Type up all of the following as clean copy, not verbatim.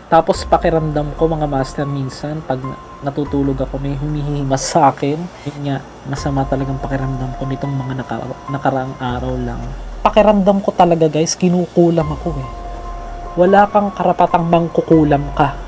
Tapos pakiramdam ko mga master, minsan pag natutulog ako may humihimas sa akin. Yun nga, masama talagang pakiramdam ko nitong mga nakaraang araw lang. Pakiramdam ko talaga guys, kinukulam ako eh. Wala kang karapatang mangkukulam ka.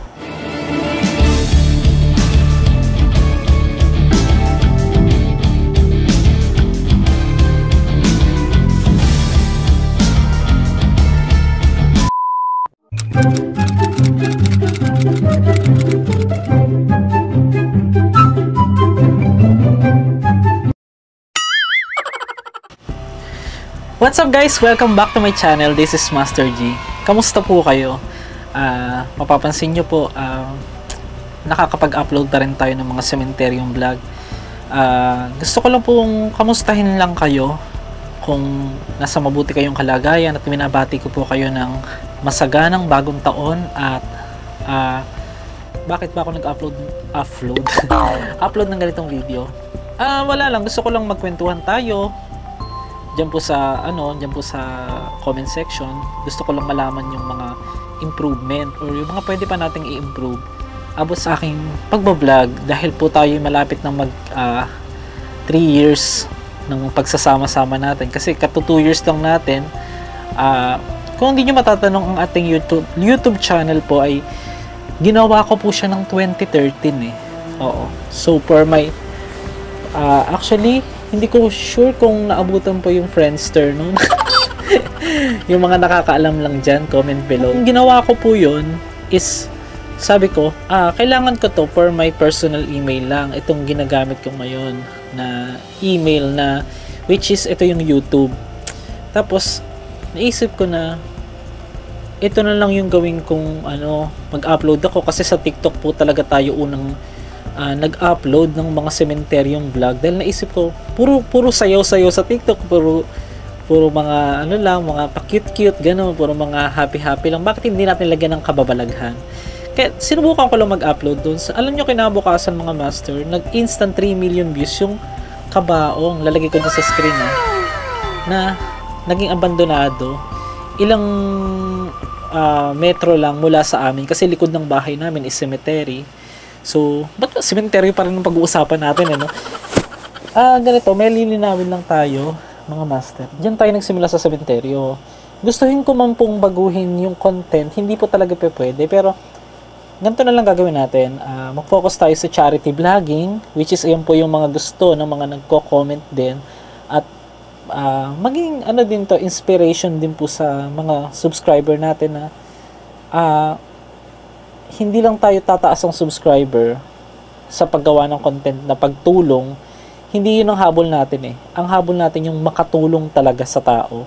What's up guys? Welcome back to my channel. This is Master G. Kamusta po kayo? Mapapansin nyo po, nakakapag-upload na rin tayo ng mga cementerium vlog. Gusto ko lang pong kamustahin lang kayo kung nasa mabuti kayong kalagayan at minabati ko po kayo ng masaganang bagong taon at bakit ba ako upload ng ganitong video? Wala lang, gusto ko lang magkwentuhan tayo. Diyan po sa comment section. Gusto ko lang malaman yung mga improvement or yung mga pwede pa nating i-improve abot sa aking pagbablog dahil po tayo malapit ng mag 3 years ng pagsasama-sama natin kasi kato 2 years lang natin. Kung hindi nyo matatanong, ang ating YouTube channel po ay ginawa ko po siya ng 2013 eh. Oo. So for my actually hindi ko sure kung naabutan po yung Friendster no. Yung mga nakakaalam lang dyan, comment below. Yung ginawa ko po yun is sabi ko, kailangan ko to for my personal email lang. Itong ginagamit ko ngayon na email na which is ito yung YouTube. Tapos naisip ko na ito na lang yung gawin kong mag-upload ako kasi sa TikTok po talaga tayo unang nag-upload ng mga cementerium vlog dahil naisip ko puro sayaw-sayaw sa TikTok, puro mga mga pa-cute-cute gano'n, puro mga happy-happy lang. Bakit hindi natin lagyan ng kababalaghan? Kaya sinubukan ko lang mag-upload doon. Alam nyo, kinabukasan mga master, nag-instant 3 million views yung kabaong. Lalagay ko dun sa screen na naging abandonado. Ilang metro lang mula sa amin kasi likod ng bahay namin is cemetery. So, ba't cemetery pa rin ang pag-uusapan natin, ano? Ganito, may lilinawin lang tayo, mga master. Diyan tayo nagsimula sa cementeryo. Gustuhin ko man pong baguhin yung content, hindi po talaga pwede, pero ganito na lang gagawin natin. Mag-focus tayo sa charity vlogging, which is ayan po yung mga gusto ng mga nagko-comment din. At maging din to, inspiration din po sa mga subscriber natin na hindi lang tayo tataas ang subscriber sa paggawa ng content na pagtulong. Hindi yun ang habol natin eh. Ang habol natin yung makatulong talaga sa tao.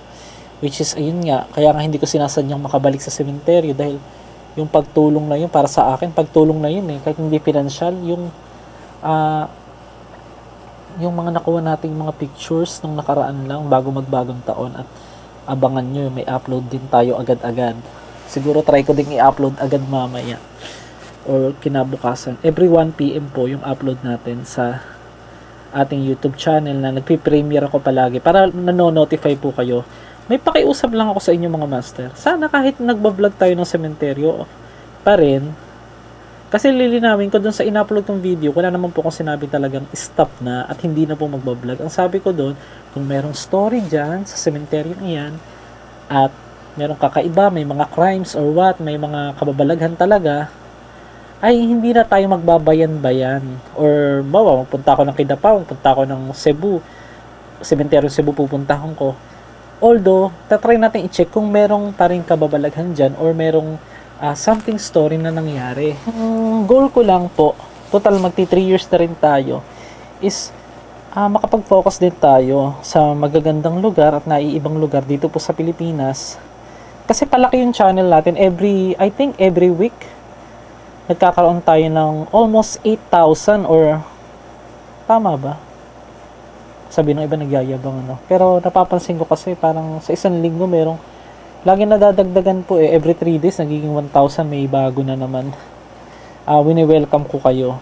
Which is, ayun nga, kaya nga hindi ko sinasadyang makabalik sa cementerio dahil yung pagtulong na yun, para sa akin, pagtulong na yun eh. Kahit hindi pinansyal, yung mga nakuha nating mga pictures nung nakaraan lang bago magbagong taon at abangan nyo, may upload din tayo agad-agad. Siguro try ko din i-upload agad mamaya or kinabukasan. Every 1 PM po yung upload natin sa ating YouTube channel na nagpi-premiere ako palagi para nano-notify po kayo. May pakiusap lang ako sa inyo mga master. Sana kahit nagbablog tayo ng cementerio pa rin, kasi lilinawin ko dun sa in-upload kong video, wala naman po kung sinabi talagang stop na at hindi na po magbablog. Ang sabi ko dun, kung merong story dyan sa cementerio yan at merong kakaiba, may mga crimes or what, may mga kababalaghan talaga, ay hindi na tayo magbabayan-bayan. Or bawa, magpunta ako ng Kidapaw, magpunta ako ng Cebu, cementerio Cebu pupuntahan ko. Although, tatry natin i-check kung merong pa rin kababalaghan dyan or merong something story na nangyari. Goal ko lang po, total magti 3 years na rin tayo, is makapag-focus din tayo sa magagandang lugar at naiibang lugar dito po sa Pilipinas. Kasi palaki yung channel natin. I think every week, nagkakaroon tayo ng almost 8,000 or, tama ba? Sabi ng iba nagyayabang Pero napapansin ko kasi parang sa isang linggo merong, lagi nadadagdagan po eh. Every 3 days, nagiging 1,000, may bago na naman. Wini-welcome ko kayo.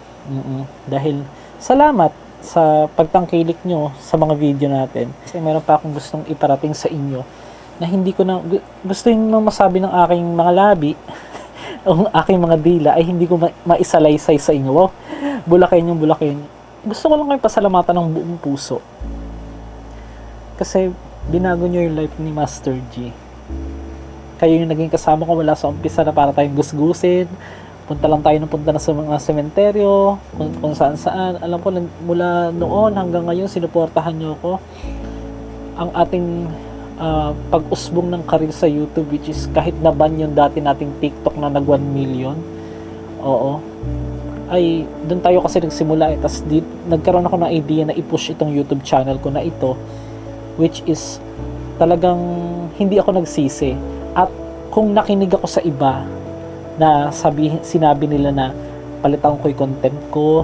Dahil, salamat sa pagtangkilik nyo sa mga video natin. Kasi meron pa akong gustong iparating sa inyo na hindi ko na gusto yung masabi ng aking mga labi ang aking mga dila ay hindi ko maisalaysay sa inyo. Wow, bulakin yung bulakin. Gusto ko lang kayo pasalamatan ng buong puso. Kasi binago nyo yung life ni Master G. Kayo yung naging kasama ko mula sa umpisa na para tayong gusgusin. Punta lang tayo ng punta na sa mga sementeryo, kung saan saan. Alam ko, mula noon hanggang ngayon, sinuportahan nyo ako. Ang ating pag-usbong ng karir sa YouTube, which is kahit na-ban yung dati nating TikTok na nag 1 million. Oo. Ay, doon tayo kasi nagsimula. Tapos nagkaroon ako ng idea na i-push itong YouTube channel ko na ito, which is talagang hindi ako nagsisi. At kung nakinig ako sa iba na sinabi nila na palitan ko yung content ko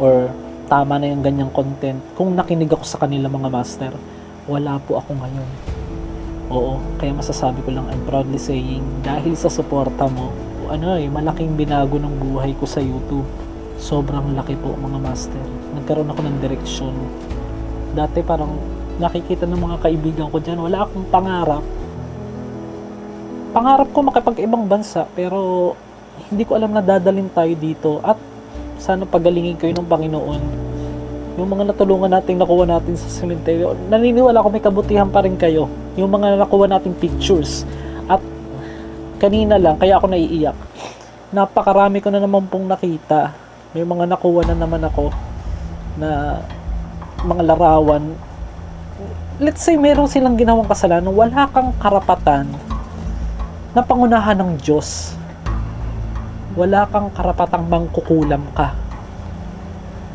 or tama na yung ganyang content, kung nakinig ako sa kanila mga master, wala po ako ngayon. Oo, kaya masasabi ko lang, I'm proudly saying, dahil sa suporta mo, malaking binago ng buhay ko sa YouTube. Sobrang laki po mga master. Nagkaroon ako ng direksyon. Dati parang nakikita ng mga kaibigan ko dyan, wala akong pangarap. Pangarap ko makipag-ibang bansa, pero hindi ko alam na dadalhin tayo dito. At sana pagalingin kayo ng Panginoon. Yung mga natulungan natin, nakuha natin sa cemetery, naniniwala ko may kabutihan pa rin kayo. Yung mga nakuha nating pictures. At kanina lang, kaya ako naiiyak. Napakarami ko na naman pong nakita. May mga nakuha na naman ako na mga larawan. Let's say meron silang ginawang kasalanan, wala kang karapatan na pangunahan ng Diyos. Wala kang karapatang mangkukulam ka.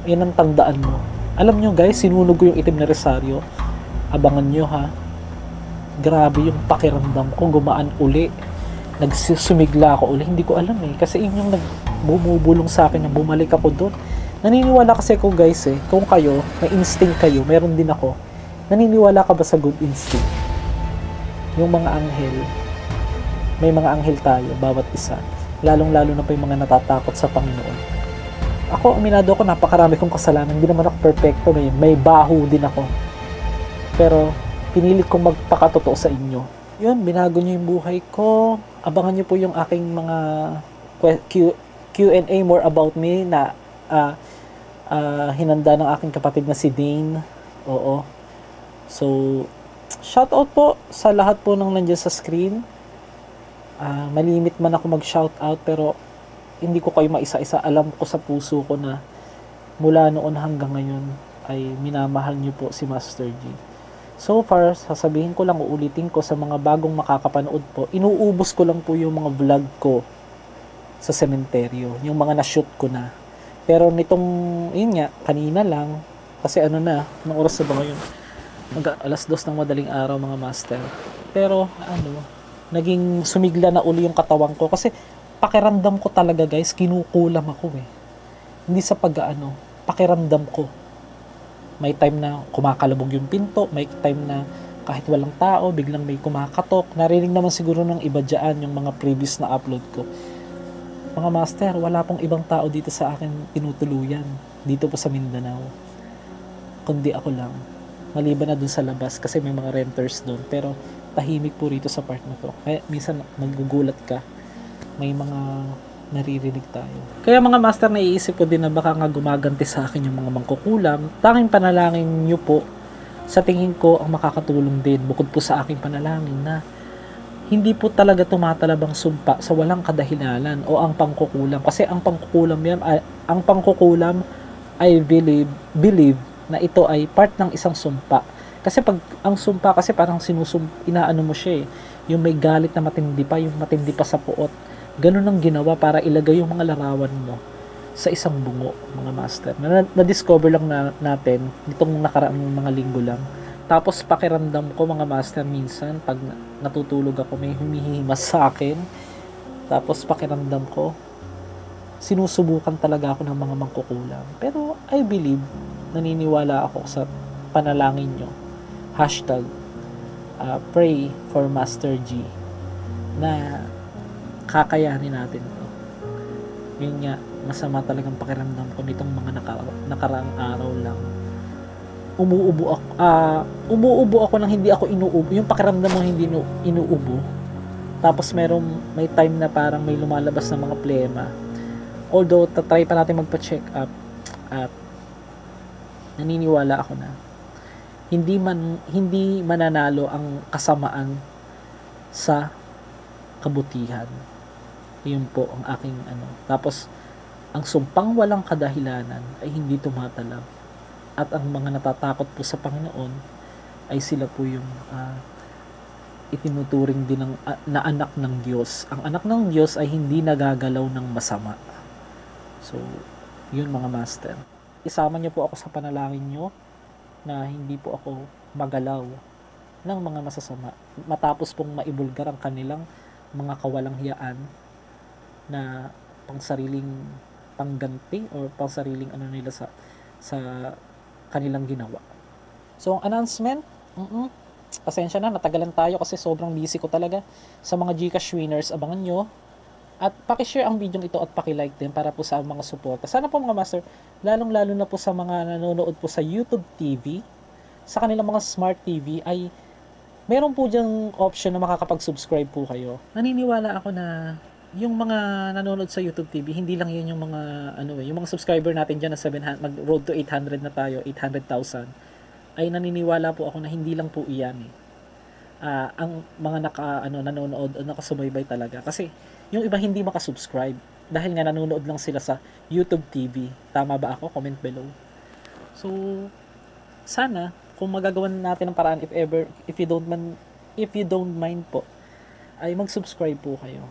Yan ang tandaan mo. Alam nyo guys, sinunog ko yung itim na resaryo. Abangan nyo ha. Grabe yung pakiramdam ko, gumaan uli. Nagsusumigla ako uli. Hindi ko alam eh. Kasi yun yung nagbumubulong sa akin na bumalik ako doon. Naniniwala kasi ako guys eh. Kung kayo, may instinct kayo, meron din ako. Naniniwala ka ba sa good instinct? Yung mga anghel, may mga anghel tayo, bawat isa. Lalong-lalo na pa yung mga natatakot sa Panginoon. Ako, aminado ako, napakarami kong kasalanan. Hindi naman ako perfecto. May baho din ako. Pero, pinilit kong magpakatotoo sa inyo. Yun, binago nyo yung buhay ko. Abangan nyo po yung aking mga Q&A more about me na hinanda ng aking kapatid na si Dane. Oo. So, shoutout po sa lahat po ng nandiyan sa screen. Malimit man ako mag-shoutout, pero hindi ko kayo maisa-isa. Alam ko sa puso ko na mula noon hanggang ngayon ay minamahal nyo po si Master G. So far, sasabihin ko lang, uulitin ko sa mga bagong makakapanood po, inuubos ko lang po yung mga vlog ko sa sementeryo, yung mga na-shoot ko na. Pero nitong, yun nga, kanina lang, kasi anong oras na ba ngayon? Alas 2 ng madaling araw mga master. Pero, naging sumigla na uli yung katawan ko, kasi pakiramdam ko talaga guys, kinukulam ako eh. Hindi sa pakiramdam ko. May time na kumakalabog yung pinto, may time na kahit walang tao, biglang may kumakatok. Narinig naman siguro ng iba dyan yung mga previous na upload ko. Mga master, wala pong ibang tao dito sa akin tinutuluyan, dito po sa Mindanao. Kundi ako lang. Maliban na dun sa labas kasi may mga renters dun. Pero tahimik po rito sa part na to. Kaya minsan magugulat ka. May mga naririnig tayo. Kaya mga master, naiisip ko din na baka nga gumaganti sa akin yung mga mangkukulam. Tanging panalangin nyo po, sa tingin ko ang makakatulong din bukod po sa aking panalangin na hindi po talaga tumatalab ang sumpa sa walang kadahilanan o ang pangkukulam. Kasi ang pangkukulam I believe na ito ay part ng isang sumpa. Kasi pag ang sumpa kasi parang inaano mo siya eh. Yung may galit na matindi pa, yung matindi pa sa puot. Ganun ang ginawa para ilagay yung mga larawan mo sa isang bungo, mga master. Na-discover lang natin nitong nakaraang mga linggo lang. Tapos pakiramdam ko mga master minsan, pag natutulog ako may humihimas sa akin. Tapos pakiramdam ko, sinusubukan talaga ako ng mga mangkukulam. Pero I believe, naniniwala ako sa panalangin nyo. Hashtag, pray for Master G na kakayanin natin to. Yun nga, masama talagang pakiramdam ko nitong mga nakaraang araw lang. Umuubo ako ng hindi ako inuubo. Yung pakiramdam mo hindi inuubo. Tapos may time na parang may lumalabas na mga plema. Although tatry pa natin magpa-check up, at naniniwala ako na hindi mananalo ang kasamaan sa kabutihan. Yun po ang aking ano. Tapos ang sumpang walang kadahilanan ay hindi tumatalab. At ang mga natatakot po sa Panginoon ay sila po yung itinuturing din na anak ng Diyos. Ang anak ng Diyos ay hindi nagagalaw ng masama. So, yun mga master. Isama niyo po ako sa panalangin niyo na hindi po ako magalaw ng mga masasama. Matapos pong maibulgar ang kanilang mga kawalang hiyaan na pangsariling pangganti or pangsariling ano nila sa kanilang ginawa. So, ang announcement, pasensya na, natagalan tayo kasi sobrang busy ko talaga. Sa mga GCash winners, abangan nyo. At pakishare ang video ito at pakilike din para po sa mga suporta. Sana po mga master, lalong-lalo na po sa mga nanonood po sa YouTube TV, sa kanilang mga smart TV, ay meron po dyang option na makakapag-subscribe po kayo. Naniniwala ako na yung mga nanonood sa YouTube TV, hindi lang yun yung mga yung mga subscriber natin diyan na 700, mag-road to 800 na tayo, 800,000. Ay naniniwala po ako na hindi lang po iyan eh. Ang mga nanonood o nakasubaybay talaga kasi yung iba hindi makasubscribe dahil nga nanonood lang sila sa YouTube TV. Tama ba ako? Comment below. So sana kung magagawan natin ng paraan, if you don't mind po, ay mag-subscribe po kayo.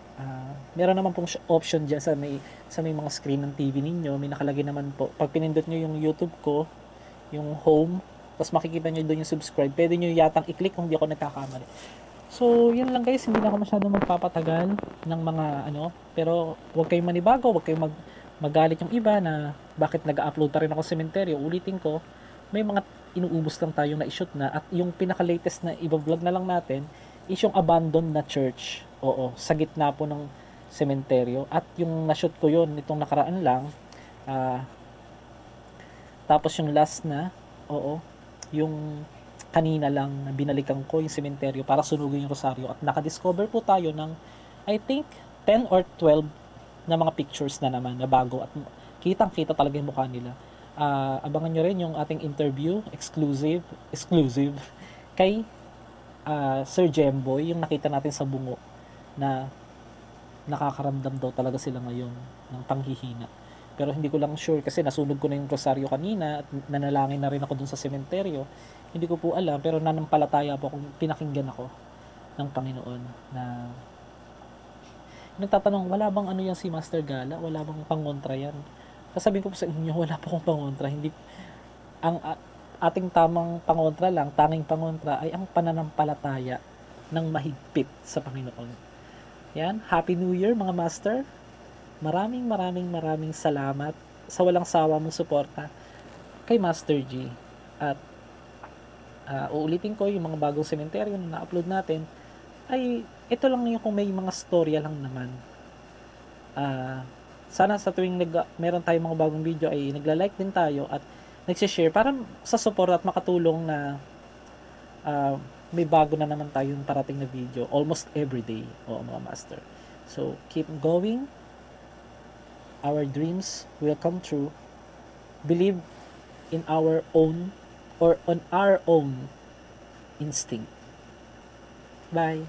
Meron naman pong option diyan sa may mga screen ng TV ninyo, may nakalagay naman po. Pag pinindot niyo yung YouTube ko, yung home, tapos makikita nyo doon yung subscribe, pwede nyo yatang i-click kung di ako nagkakamali. So, yun lang guys, hindi na ako masyadong magpapatagal ng mga pero huwag kayong manibago, huwag kayong magalit yung iba na bakit nag-upload pa rin ako sa sementeryo. Ulitin ko, may mga inuubos lang tayong na-shoot na, at yung pinaka-latest na i-vlog na lang natin is yung abandoned na church. Oo, sa gitna po ng sementeryo. At yung na-shoot ko yun, itong nakaraan lang, tapos yung last na, yung kanina lang na binalikan ko yung sementeryo para sunugin yung rosaryo, at nakadiscover po tayo ng I think 10 or 12 na mga pictures na naman na bago, at kitang kita talaga yung mukha nila. Abangan nyo rin yung ating interview exclusive kay Sir Jemboy, yung nakita natin sa bungo na nakakaramdam daw talaga sila ngayon ng panghihina. Pero hindi ko lang sure kasi nasunog ko na yung rosaryo kanina at nanalangin na rin ako dun sa sementeryo. Hindi ko po alam, pero nanampalataya po kung pinakinggan ako ng Panginoon na nagtatanong, wala bang yan si Master Gala? Wala bang pangontra yan? Sasabihin ko po sa inyo, wala po akong pangontra. Hindi, ang ating tamang pangontra lang, tanging pangontra ay ang pananampalataya ng mahigpit sa Panginoon. Yan, Happy New Year mga Master. Maraming salamat sa walang sawa mong suporta kay Master G. At uulitin ko, yung mga bagong sementeryo na na-upload natin ay ito lang yung kung may mga storya lang naman. Sana sa tuwing meron tayong mga bagong video ay nagla-like din tayo at nagsishare para sa support at makatulong na may bago na naman tayong parating na video almost every day, mga Master. So keep going. Our dreams will come true. Believe in our own or on our own instinct. Bye.